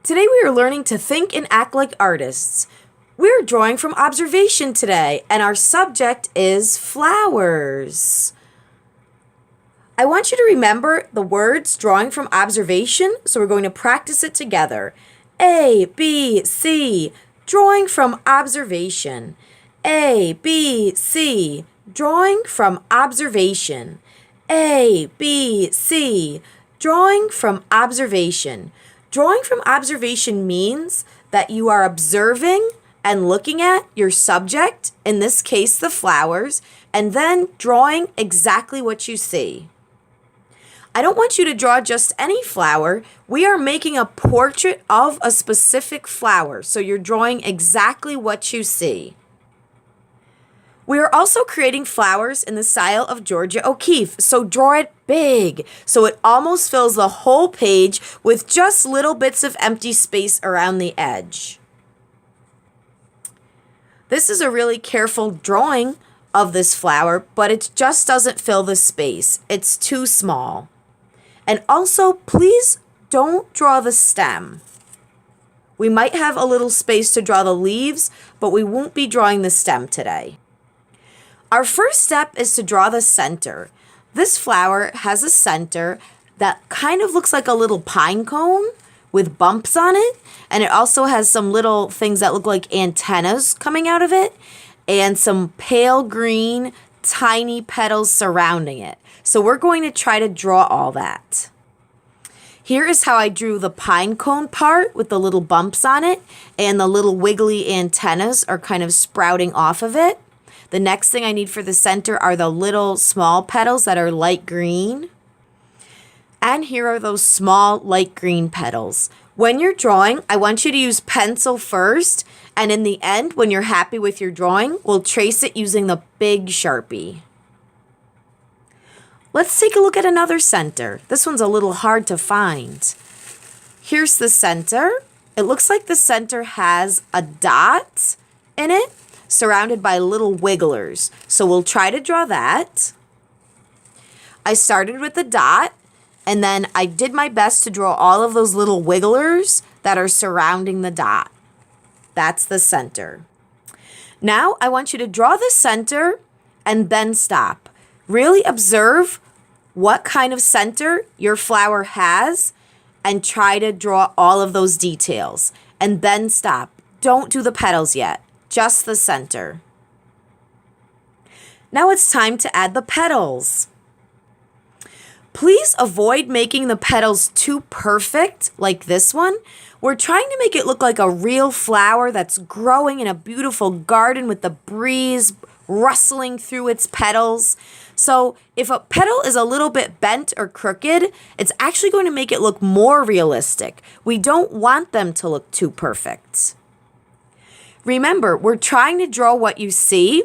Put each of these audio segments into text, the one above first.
Today we are learning to think and act like artists. We're drawing from observation today, and our subject is flowers. I want you to remember the words drawing from observation, so we're going to practice it together. A, B, C, drawing from observation. A, B, C, drawing from observation. A, B, C, drawing from observation. Drawing from observation means that you are observing and looking at your subject, in this case the flowers, and then drawing exactly what you see. I don't want you to draw just any flower. We are making a portrait of a specific flower, so you're drawing exactly what you see. We are also creating flowers in the style of Georgia O'Keeffe, so draw it big, so it almost fills the whole page with just little bits of empty space around the edge. This is a really careful drawing of this flower, but it just doesn't fill the space. It's too small. And also, please don't draw the stem. We might have a little space to draw the leaves, but we won't be drawing the stem today. Our first step is to draw the center. This flower has a center that kind of looks like a little pine cone with bumps on it, and it also has some little things that look like antennas coming out of it, and some pale green, tiny petals surrounding it. So we're going to try to draw all that. Here is how I drew the pine cone part with the little bumps on it, and the little wiggly antennas are kind of sprouting off of it. The next thing I need for the center are the little small petals that are light green. And here are those small light green petals. When you're drawing, I want you to use pencil first, and in the end, when you're happy with your drawing, we'll trace it using the big Sharpie. Let's take a look at another center. This one's a little hard to find. Here's the center. It looks like the center has a dot in it, surrounded by little wigglers. So we'll try to draw that. I started with the dot, and then I did my best to draw all of those little wigglers that are surrounding the dot. That's the center. Now I want you to draw the center and then stop. Really observe what kind of center your flower has and try to draw all of those details. And then stop. Don't do the petals yet. Just the center. Now it's time to add the petals. Please avoid making the petals too perfect like this one. We're trying to make it look like a real flower that's growing in a beautiful garden with the breeze rustling through its petals. So if a petal is a little bit bent or crooked, it's actually going to make it look more realistic. We don't want them to look too perfect. Remember, we're trying to draw what you see.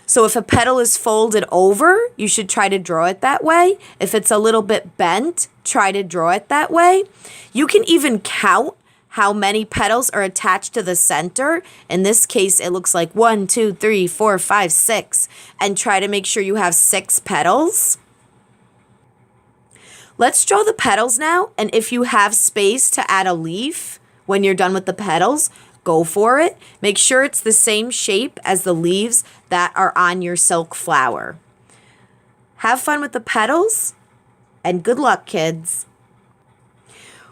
So if a petal is folded over, you should try to draw it that way. If it's a little bit bent, try to draw it that way. You can even count how many petals are attached to the center. In this case, it looks like 1, 2, 3, 4, 5, 6, and try to make sure you have 6 petals. Let's draw the petals now, and if you have space to add a leaf when you're done with the petals, go for it. Make sure it's the same shape as the leaves that are on your silk flower. Have fun with the petals, and good luck, kids.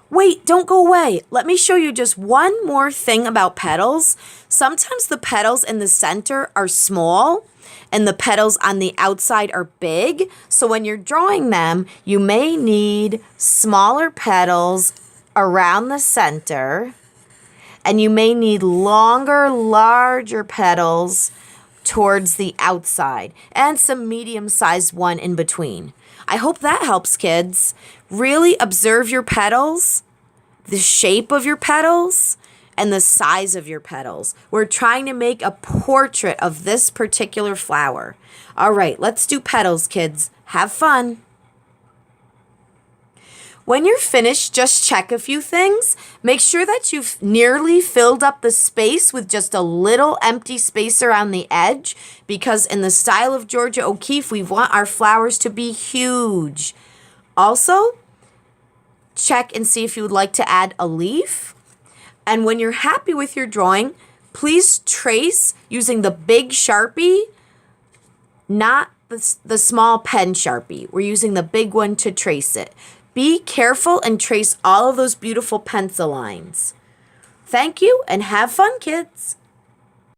Wait, don't go away. Let me show you just one more thing about petals. Sometimes the petals in the center are small and the petals on the outside are big. So when you're drawing them, you may need smaller petals around the center, and you may need longer, larger petals towards the outside, and some medium-sized one in between. I hope that helps, kids. Really observe your petals, the shape of your petals, and the size of your petals. We're trying to make a portrait of this particular flower. All right, let's do petals, kids. Have fun. When you're finished, just check a few things. Make sure that you've nearly filled up the space with just a little empty space around the edge, because in the style of Georgia O'Keeffe, we want our flowers to be huge. Also, check and see if you would like to add a leaf. And when you're happy with your drawing, please trace using the big Sharpie, not the small pen Sharpie. We're using the big one to trace it. Be careful and trace all of those beautiful pencil lines. Thank you and have fun, kids.